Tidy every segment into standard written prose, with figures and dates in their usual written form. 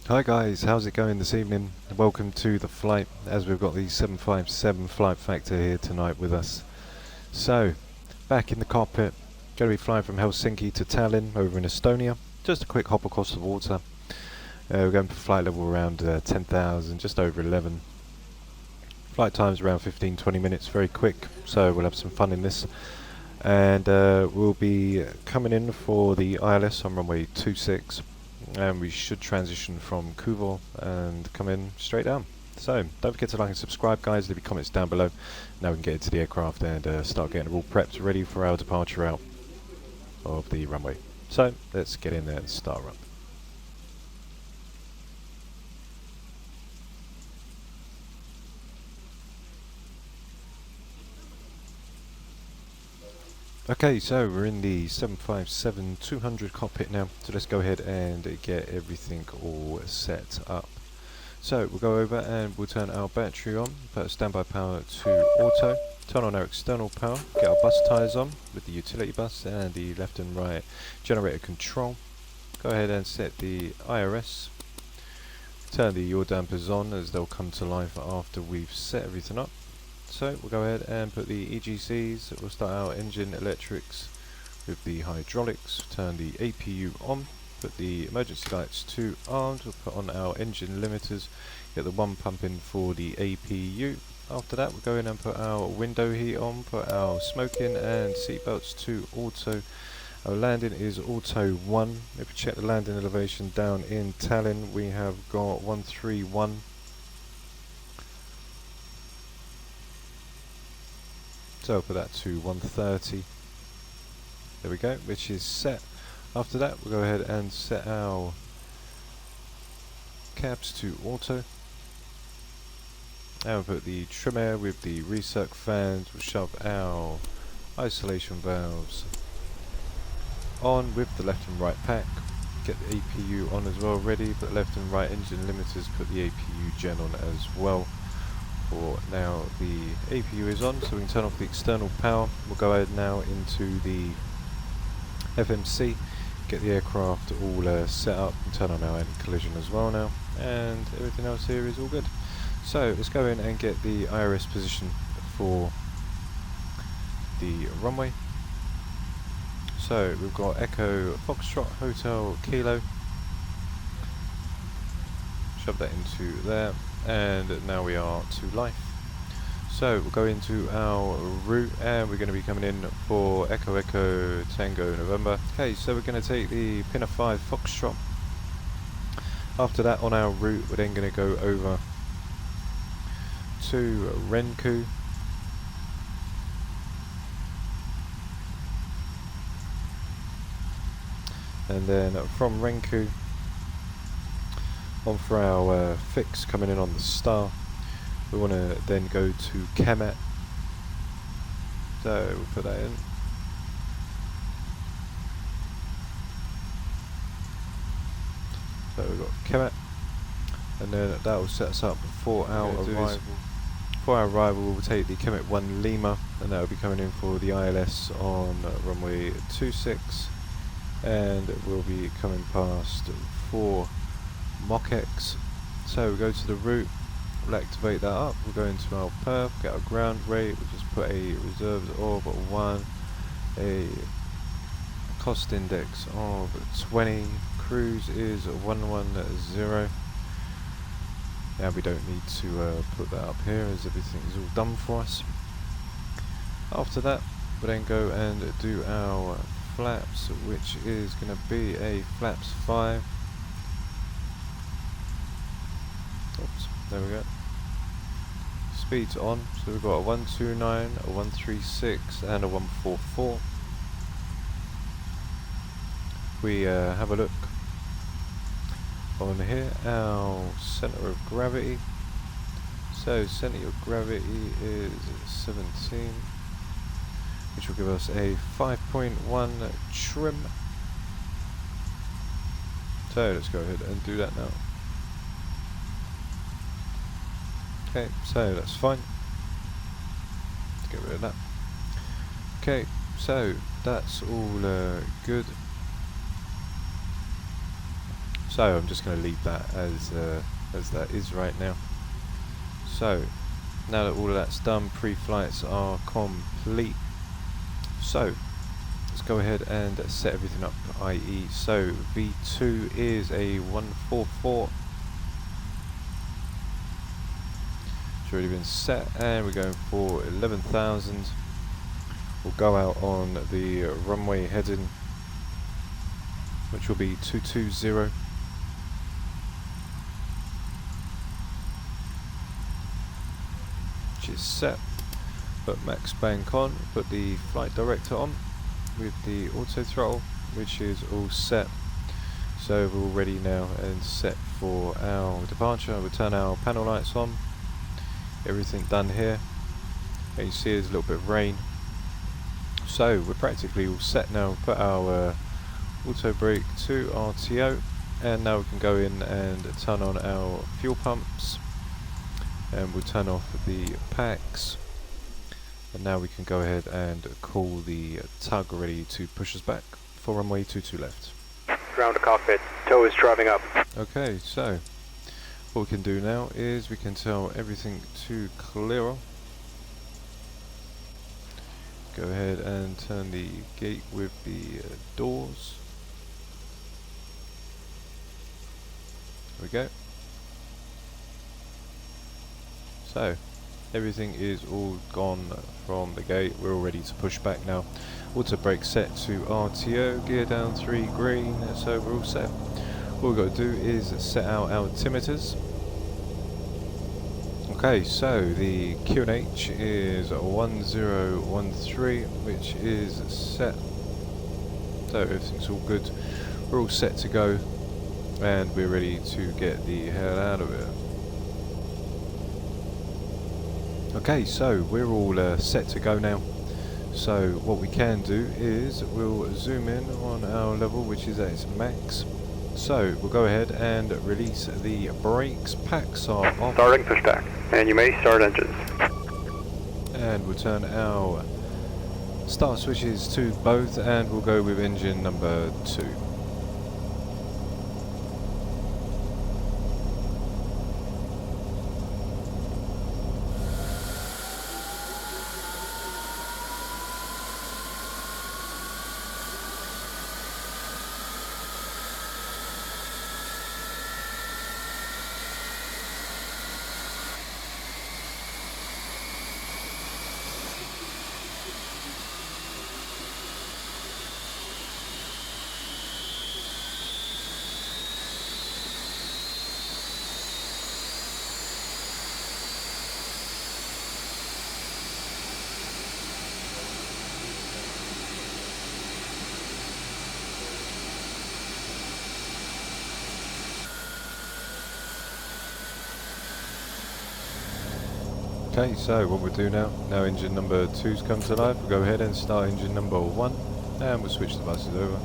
Hi guys, how's it going this evening? Welcome to the flight, as we've got the 757 FlightFactor here tonight with us. So, back in the cockpit, going to be flying from Helsinki to Tallinn over in Estonia. Just a quick hop across the water. We're going for flight level around 10,000, just over 11. Flight time's around 15-20 minutes, very quick, so we'll have some fun in this. And we'll be coming in for the ILS on runway 26. And we should transition from Kuval and come in straight down. So don't forget to like and subscribe, guys. Leave your comments down below. Now we can get into the aircraft and start getting it all prepped, ready for our departure out of the runway. So let's get in there and start up. Okay, so we're in the 757-200 cockpit now, so let's go ahead and get everything all set up. So we'll go over and we'll turn our battery on, put standby power to auto, turn on our external power, get our bus tyres on with the utility bus and the left and right generator control. Go ahead and set the IRS, turn the yaw dampers on as they'll come to life after we've set everything up. So we'll go ahead and put the EGCs, we'll start our engine electrics with the hydraulics, turn the APU on, put the emergency lights to armed, we'll put on our engine limiters, get the one pump in for the APU. After that we'll go in and put our window heat on, put our smoke in and seatbelts to auto. Our landing is auto 1. If we check the landing elevation down in Tallinn, we have got 131. So I'll put that to 130. There we go, which is set. After that, we'll go ahead and set our cabs to auto. And we'll put the trim air with the recirc fans. We'll shove our isolation valves on with the left and right pack. Get the APU on as well ready. Put left and right engine limiters. Put the APU gen on as well. Now the APU is on, so we can turn off the external power. We'll go ahead now into the FMC, get the aircraft all set up, and turn on our anti-collision as well now, and everything else here is all good. So let's go in and get the IRS position for the runway. So we've got Echo Foxtrot Hotel Kilo, shove that into there. And now we are to life. So we'll go into our route and we're going to be coming in for Echo Echo Tango November. Okay, so we're going to take the Pinner 5 Foxtrot. After that, on our route, we're then going to go over to Renku. And then from Renku on for our fix coming in on the Star. We want to then go to Kemet, so we'll put that in. So we've got Kemet, and then that will set us up for our arrival. For our arrival, we'll take the Kemet 1 Lima, and that will be coming in for the ILS on runway 26, and we'll be coming past for Mock-X. So we'll go to the route, we'll activate that up, we'll go into our perf, get our ground rate, we'll just put a reserves of 1, a cost index of 20, cruise is 110, and we don't need to put that up here as everything is all done for us. After that we'll then go and do our flaps, which is going to be a flaps 5. Oops, there we go. Speed's on, so we've got a 129, a 136 and a 144. We have a look on here, our centre of gravity. So centre of gravity is 17, which will give us a 5.1 trim. So let's go ahead and do that now. Okay, so that's fine. Let's get rid of that. Okay, so that's all good. So I'm just going to leave that as that is right now. So now that all of that's done, pre-flights are complete. So let's go ahead and set everything up, i.e. so V2 is a 144. It's already been set, and we're going for 11,000. We'll go out on the runway heading, which will be 220. Which is set. Put max bank on, put the flight director on with the auto throttle, which is all set. So we're all ready now and set for our departure. We'll turn our panel lights on. Everything done here. And you see there's a little bit of rain. So we're practically all set now. Put our auto brake to RTO, and now we can go in and turn on our fuel pumps, and we'll turn off the packs, and now we can go ahead and call the tug ready to push us back for runway 22 left. Ground to cockpit, tow is driving up. Okay, so what we can do now is we can tell everything to clear off. Go ahead and turn the gate with the doors. There we go. So everything is all gone from the gate. We're all ready to push back now. Auto brake set to RTO, gear down 3 green, so we're all set. All we've got to do is set our altimeters. Okay, so the QNH is 1013, which is set. So everything's all good. We're all set to go, and we're ready to get the hell out of here. Okay, so we're all set to go now. So what we can do is we'll zoom in on our level, which is at its max. So we'll go ahead and release the brakes. Packs are off. Starting pushback, and you may start engines. And we'll turn our start switches to both, and we'll go with engine number 2. Okay, so what we'll do now engine number 2's come to life, we'll go ahead and start engine number 1, and we'll switch the buses over.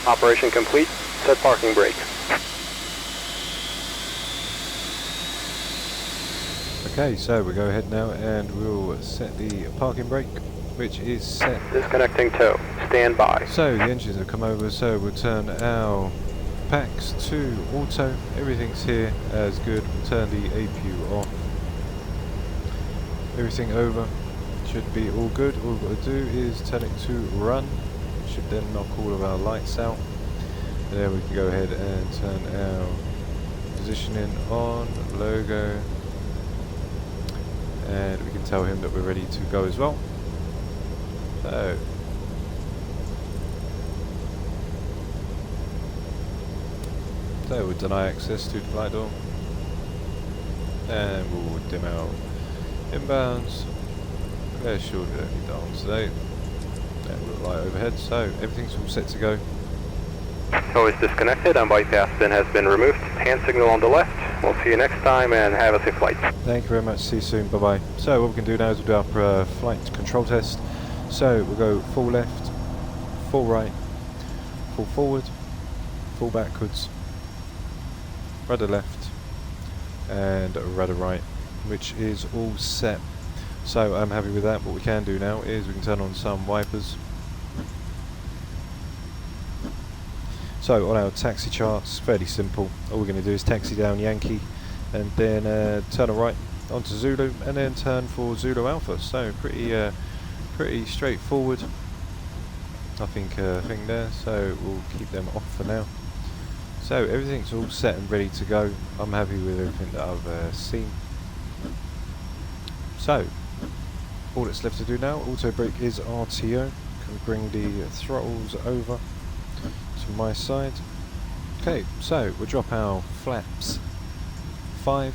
Operation complete. Set parking brake. Okay, so we'll go ahead now and we'll set the parking brake, which is set. Disconnecting tow. Stand by. So the engines have come over, so we'll turn our packs to auto. Everything's here as good. We'll turn the APU off. Everything over. Should be all good. All we've got to do is turn it to run. Should then knock all of our lights out. And then we can go ahead and turn our positioning on, logo, and we can tell him that we're ready to go as well. So we'll deny access to the flight door, and we'll dim out inbounds. Clear short only down today. And we'll light overhead, so everything's all set to go. TOW is disconnected and bypass bin has been removed. Hand signal on the left. We'll see you next time and have a safe flight. Thank you very much, see you soon, bye bye. So what we can do now is we'll do our flight control test. So we'll go full left, full right, full forward, full backwards, rudder left and rudder right, which is all set. So I'm happy with that. What we can do now is we can turn on some wipers. So on our taxi charts, fairly simple. All we're going to do is taxi down Yankee and then turn right onto Zulu and then turn for Zulu Alpha. So pretty straightforward. Nothing thing there, so we'll keep them off for now. So everything's all set and ready to go. I'm happy with everything that I've seen. So all that's left to do now, auto brake is RTO. Can bring the throttles over to my side. Okay, so we'll drop our flaps 5.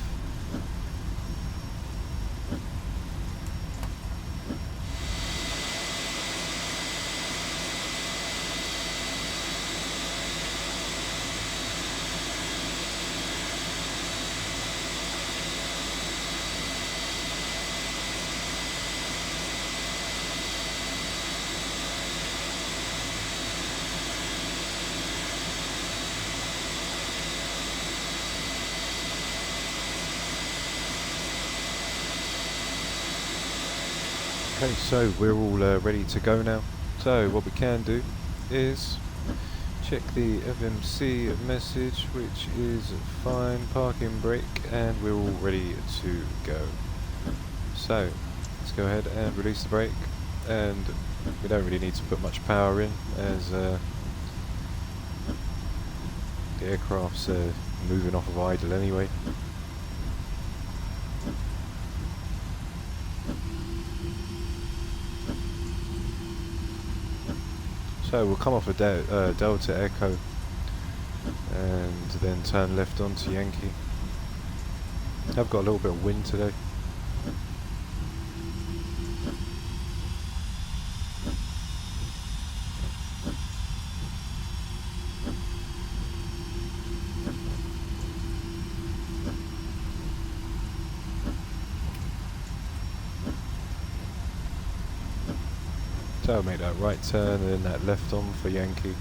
Okay, so we're all ready to go now. So what we can do is check the FMC message, which is fine, parking brake, and we're all ready to go. So let's go ahead and release the brake, and we don't really need to put much power in as the aircraft's moving off of idle anyway. So we'll come off a Delta Echo and then turn left onto Yankee. I've got a little bit of wind today. So I'll make that right turn and then that left on for Yankee.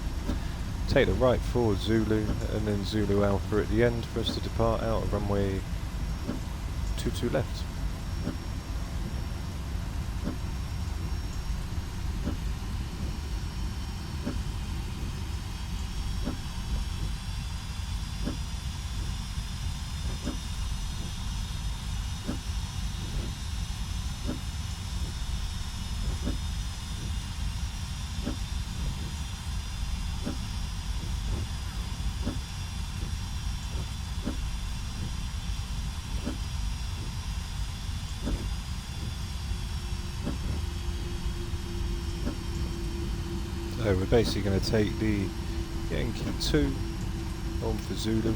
Take the right for Zulu and then Zulu Alpha at the end for us to depart out of runway 22 left. So we're basically going to take the Yankee 2 on for Zulu.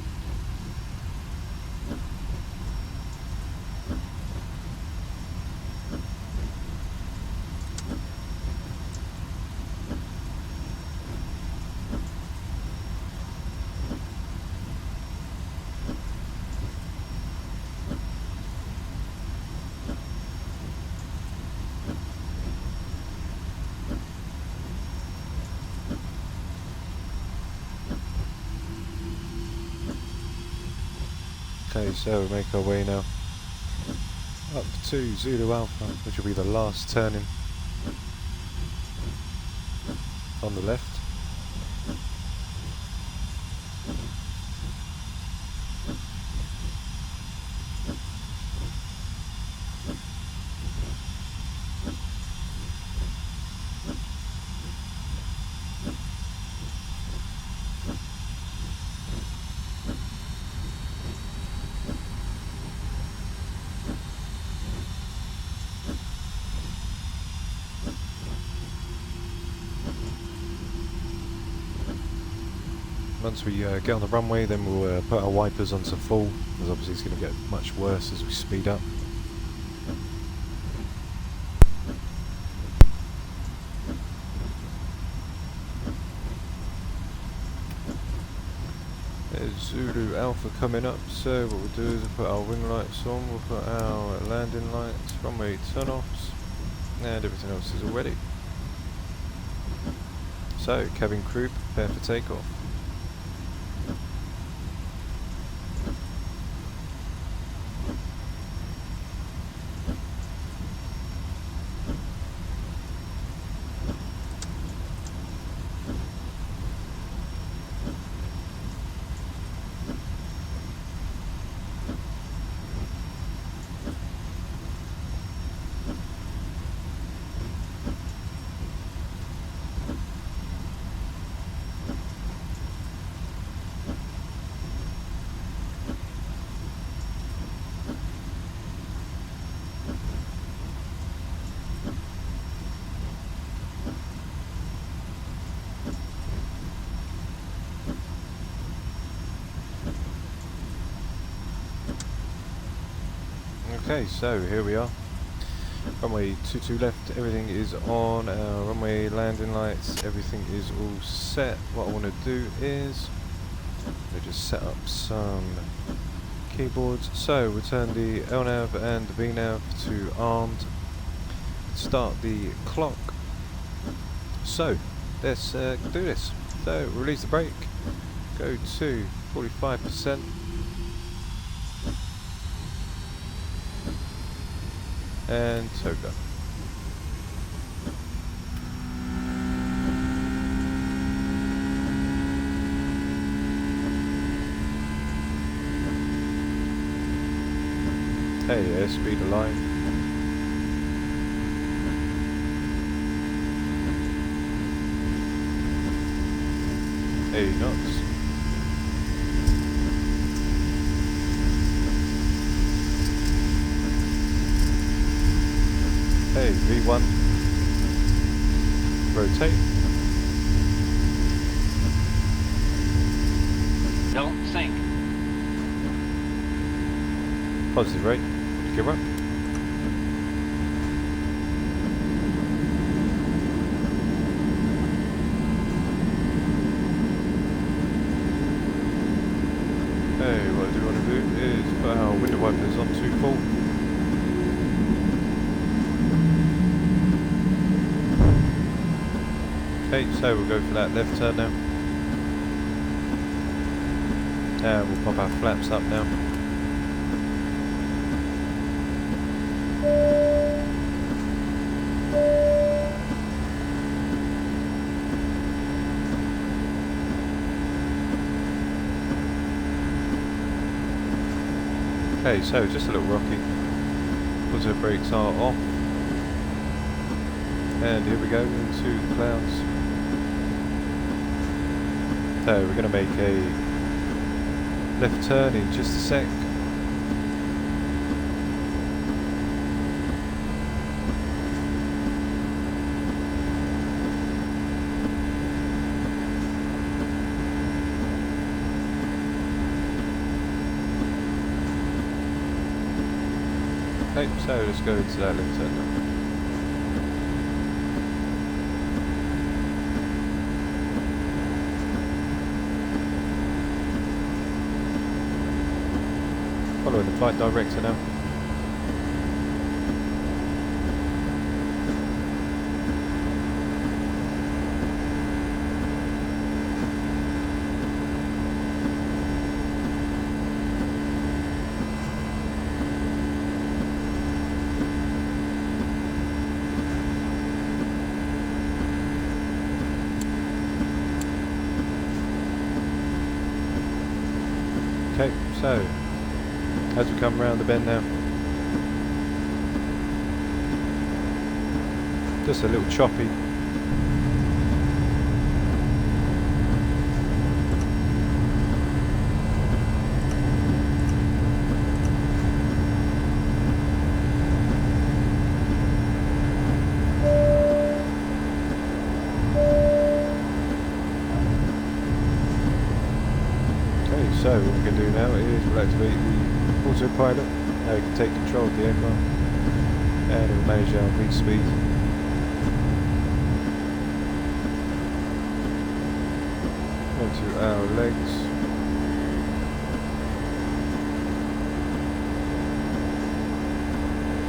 Okay, so we make our way now up to Zulu Alpha, which will be the last turning on the left. once we get on the runway, then we'll put our wipers onto full, because obviously it's going to get much worse as we speed up. There's Zulu Alpha coming up, so what we'll do is we'll put our wing lights on, we'll put our landing lights, runway turn-offs, and everything else is all ready. So, cabin crew, prepare for takeoff. Okay, so here we are. Runway 22 left, everything is on. Our runway landing lights, everything is all set. What I want to do is just set up some keyboards. So we'll turn the LNAV and the VNAV to armed. Start the clock. So let's do this. So release the brake. Go to 45%. And toga. Hey, airspeed align. 80 knots. Hey, V1, rotate. Don't sink. Positive rate, gear up. Hey, what I do want to do is put our window wipers on to full. Okay, so we'll go for that left turn now. And we'll pop our flaps up now. Okay, so just a little rocky. Auto brakes are off. And here we go into the clouds. So we're going to make a left turn in just a sec. Okay, so let's go to that left turn now. Following the flight director now. Okay, so as we come round the bend now, just a little choppy. do now is we'll activate the autopilot. Now we can take control of the aircraft and it will manage our V speed. Onto our legs.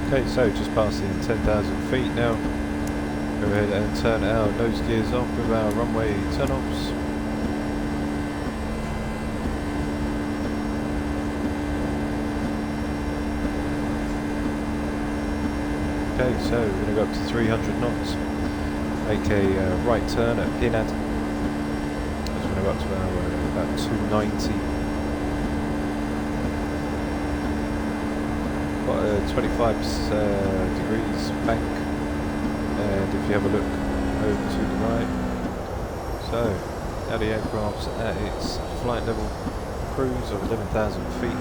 Okay, so just passing 10,000 feet now. Go ahead and turn our nose gears off with our runway turn-offs. Okay, so we're going to go up to 300 knots, make a right turn at Addon. So we're going to go up to about 290. Got a 25 degrees bank, and if you have a look over to the right, so now the aircraft's at its flight level cruise of 11,000 feet.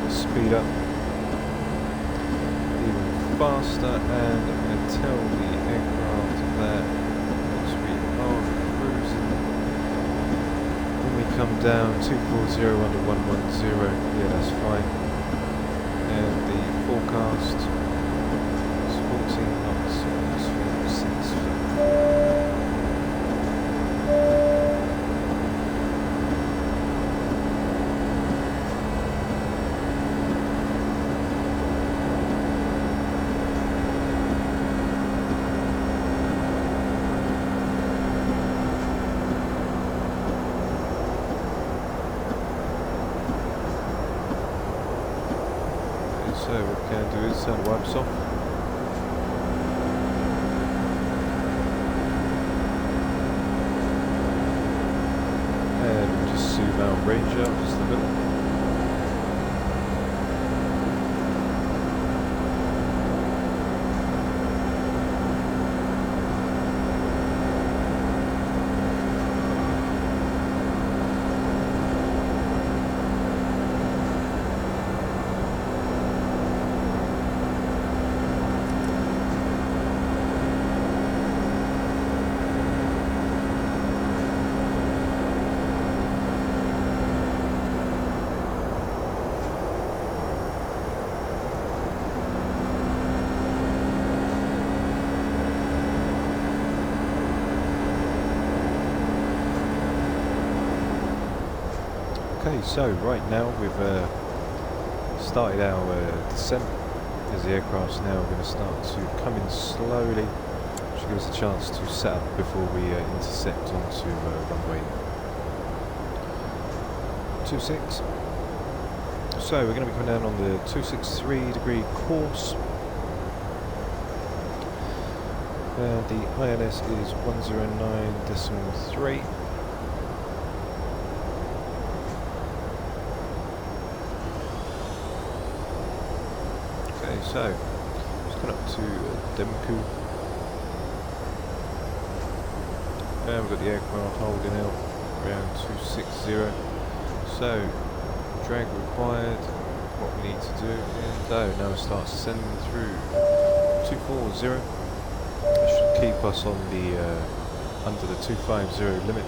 Speed up even faster, and I'm going to tell the aircraft that once we are cruising, when we come down 240 under 110, yeah, that's fine. And the forecast is 14 knots, 6 feet. So what we can do is turn the wipes off. And just zoom out range out just a little. Okay, so right now we've started our descent as the aircraft's now going to start to come in slowly, which gives us a chance to set up before we intersect onto runway 26. So we're going to be coming down on the 263 degree course. The ILS is 109.3. So, just come up to Demku, and we've got the aircraft holding out around 260. So, drag required. What we need to do is now start sending through 240. That should keep us on the under the 250 limit,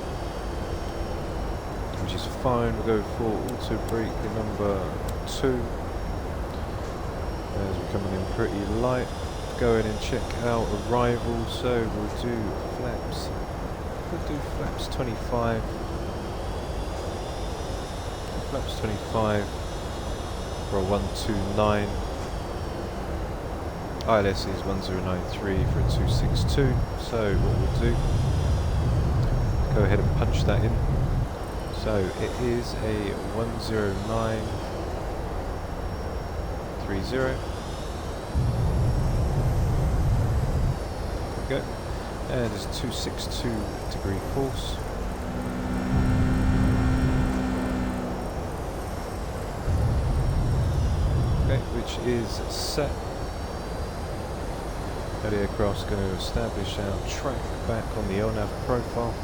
which is fine. We'll go for auto brake number 2. As we're coming in pretty light, go in and check our arrival. So we'll do flaps. We'll do flaps 25. Flaps 25 for a 129. ILS is 1093 for a 262. So what we'll do, go ahead and punch that in. So it is a 109. 30. There we go. And it's 262 degree course. Okay, which is set. Now the aircraft's going to establish our track back on the LNAV profile.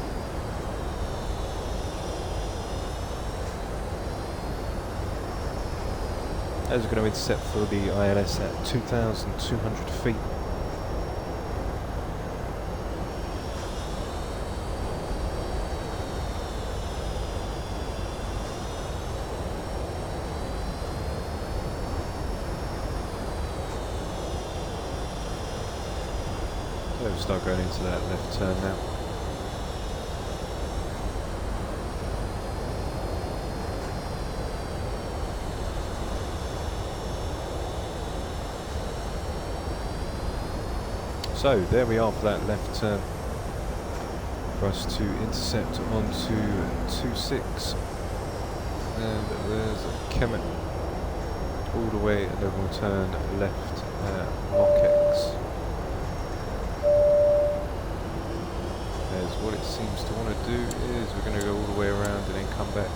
As we're going to intercept for the ILS at 2,200 feet. So we'll start going into that left turn now. So there we are for that left turn, for us to intercept onto 26, and there's Kemet all the way, and then we'll turn left at Mach-X. As what it seems to want to do is we're going to go all the way around and then come back.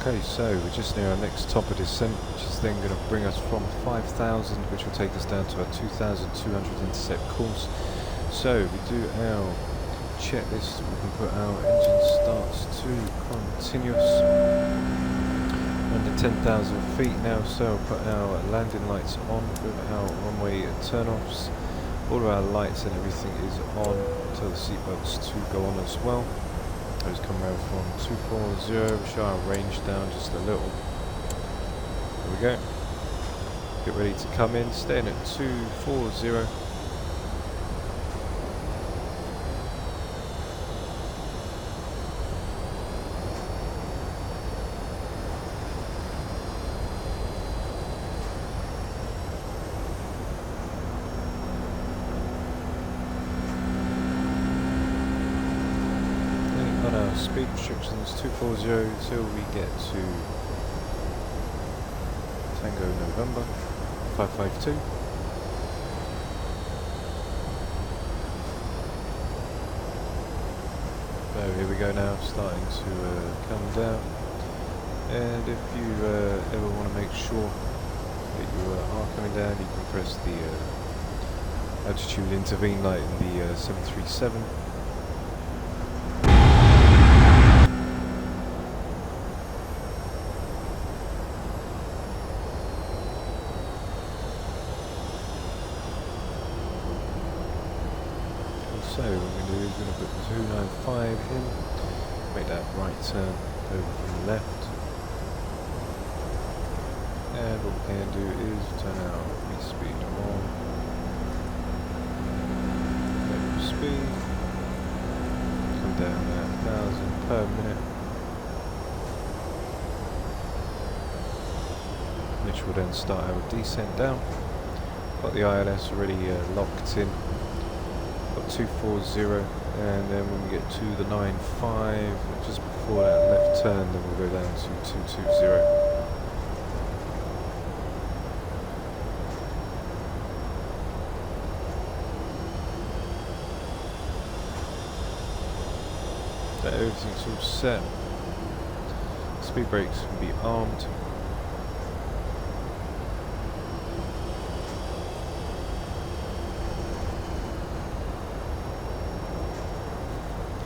Okay, so we're just near our next top of descent, which is then going to bring us from 5,000, which will take us down to our 2,200 intercept course. So we do our checklist, we can put our engine starts to continuous under 10,000 feet now, so we'll put our landing lights on with our runway turn-offs. All of our lights and everything is on, tell the seatbelts to go on as well. Those come around from 240, we'll show our range down just a little. There we go. Get ready to come in, staying at 240. Speed restrictions 240 till we get to Tango November 552. So here we go now, starting to come down. And if you ever want to make sure that you are coming down, you can press the altitude intervene light in the 737. So what we're going to do is we're going to put the 295 in, make that right turn over from the left, and what we can do is turn our speed on, level speed, come down at 1,000 per minute, which will then start our descent down. Got the ILS already locked in. 240, and then when we get to the 95, just before that left turn, then we'll go down to 220. So everything's all set. Speed brakes can be armed.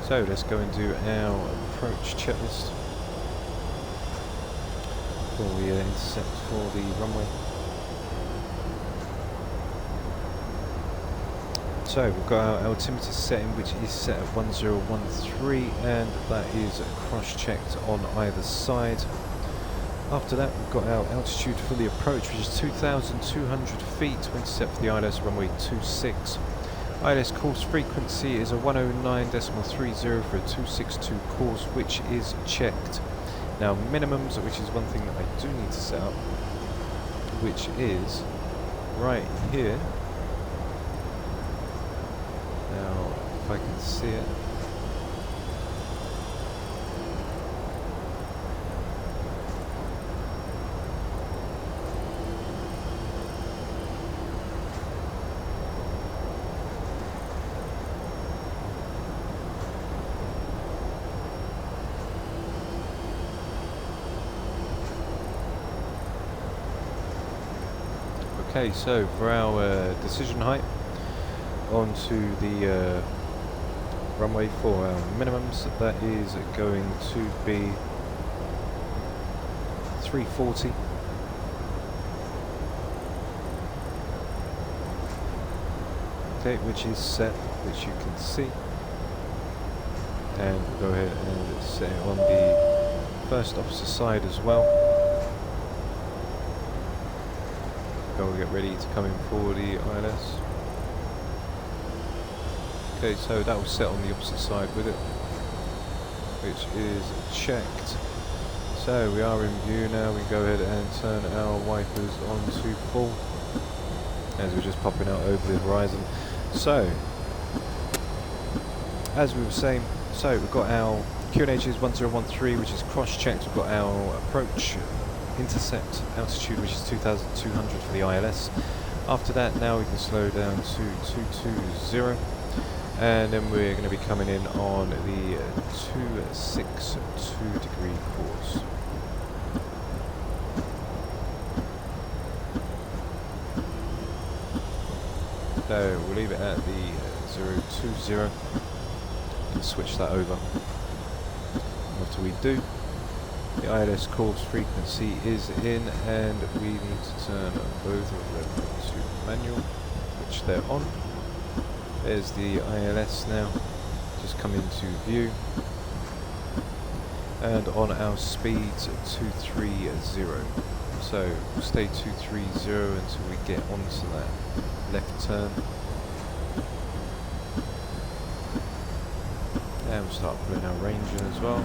So let's go and do our approach checklist before we intercept for the runway. So we've got our altimeter setting, which is set at 1013, and that is cross-checked on either side. After that, we've got our altitude for the approach, which is 2,200 feet to intercept for the ILS runway 26. ILS course frequency is a 109.30 for a 262 course, which is checked. Now minimums, which is one thing that I do need to set up, which is right here. Now if I can see it. Okay, so for our decision height, onto the runway for our minimums. That is going to be 340. Okay, which is set, which you can see. And we'll go ahead and set it on the first officer side as well. We'll get ready to come in for the ILS. Okay, so that will set on the opposite side with it, which is checked. So we are in view now. We can go ahead and turn our wipers on to full as we're just popping out over the horizon. So, as we were saying, so we've got our QNHs 1013, which is cross-checked. We've got our approach intercept altitude, which is 2,200 for the ILS. After that, now we can slow down to 220, and then we're going to be coming in on the 262 degree course. So we'll leave it at the 020 and switch that over. After we do, the ILS course frequency is in, and we need to turn both of them to manual, which they're on. There's the ILS now, just come into view, and on our speeds 230. So we'll stay 230 until we get onto that left turn, and we'll start putting our range in as well.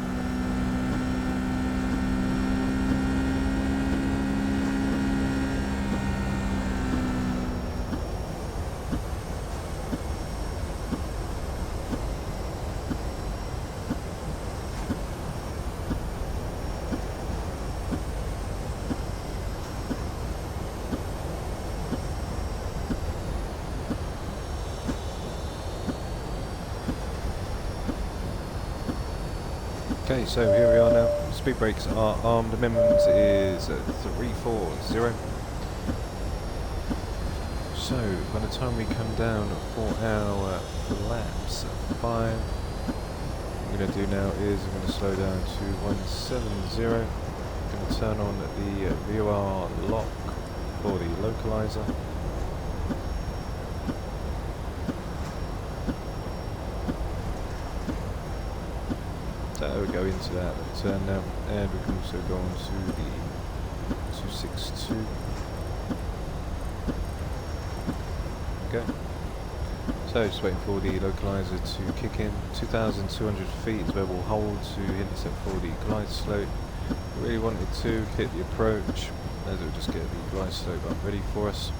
Okay, so here we are now. Speed brakes are armed. The minimums is 340. So by the time we come down for our flaps 5, what I'm going to do now is I'm going to slow down to 170. I'm going to turn on the VOR lock for the localizer. So we go into that turn now, and we can also go on to the 262. Okay. So just waiting for the localizer to kick in. 2,200 feet is where we'll hold to intercept for the glide slope. We really wanted to hit the approach, as it will just get the glide slope up ready for us.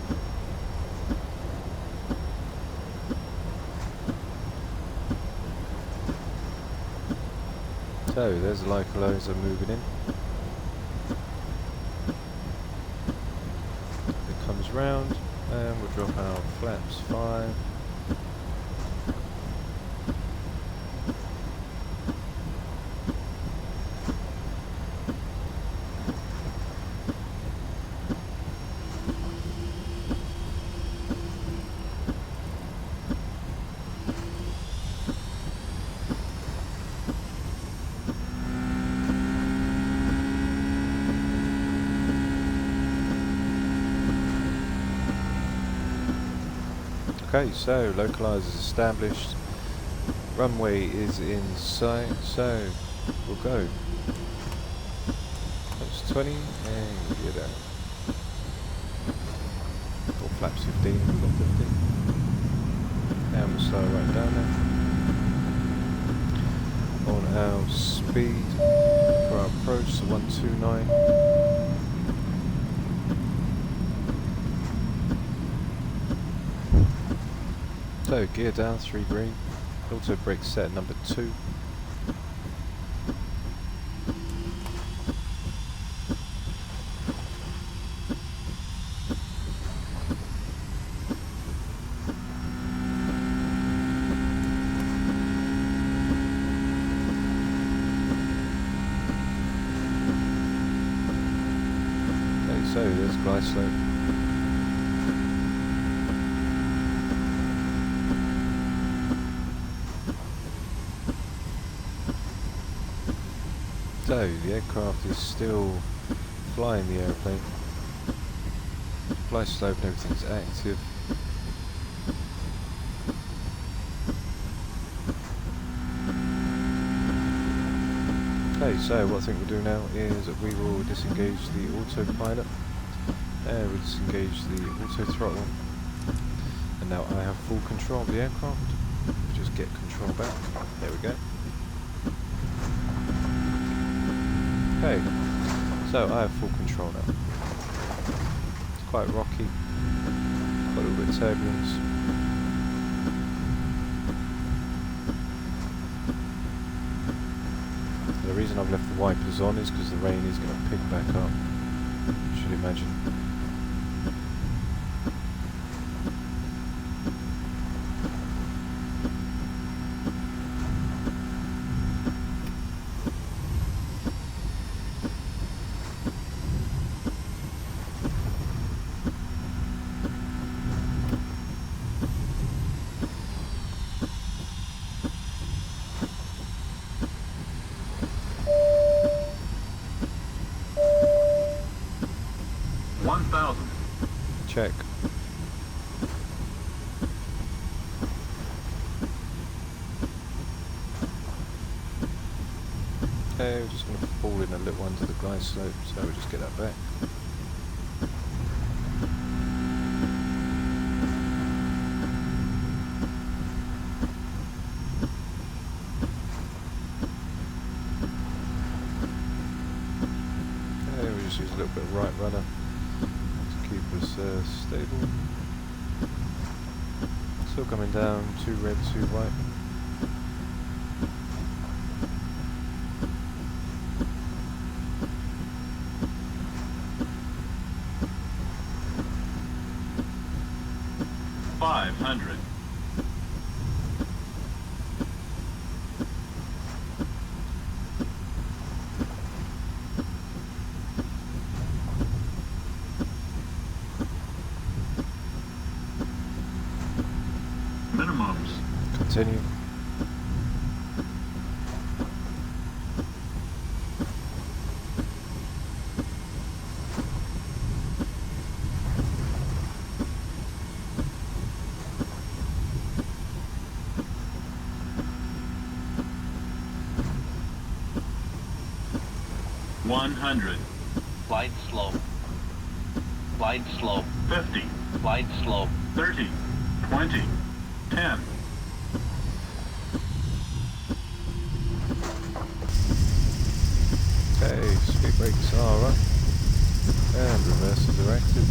So there's the localizer moving in. It comes round, and we'll drop our flaps 5. Okay, so localizer is established, runway is in sight, so we'll go. That's 20, and we'll get out. Or flaps 15, we've got 15. And we'll slow right down there. On our speed for our approach, so 129. So gear down, 3 green, auto brake set number 2. Okay, so there's glide slope. So the aircraft is still flying the airplane. Fly slope and everything's active. Okay, so what I think we'll do now is we will disengage the autopilot and we'll disengage the auto throttle. And now I have full control of the aircraft. Just get control back. There we go. Okay, so I have full control now. It's quite rocky, got a little bit of turbulence. The reason I've left the wipers on is because the rain is going to pick back up, you should imagine. Check. Okay, we're just going to fall in a little under the glide slope, so we'll just get that back. Okay, we'll just use a little bit of right rudder. Keep us stable. Still coming down, 2 red, 2 white. Minimums. Continue. Glide slope. Glide slope. 50. Glide slope. 30. 20. 10. Okay, speed brakes are up. And reversers are active.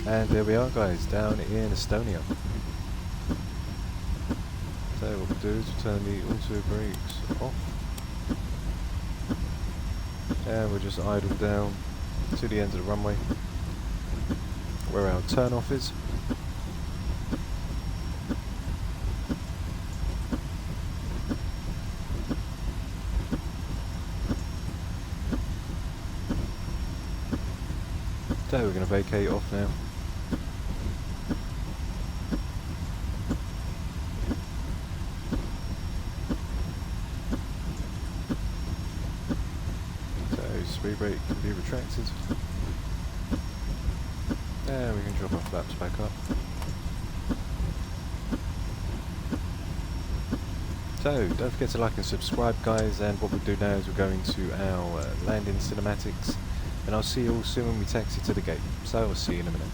And there we are, guys, down in Estonia. So what we'll do is we'll turn the auto brakes off. And we'll just idle down to the end of the runway where our turn off is. So we're going to vacate off now. Speed brake can be retracted. And we can drop our flaps back up. So don't forget to like and subscribe, guys, and what we'll do now is we'll go into our landing cinematics, and I'll see you all soon when we taxi to the gate. So I'll see you in a minute.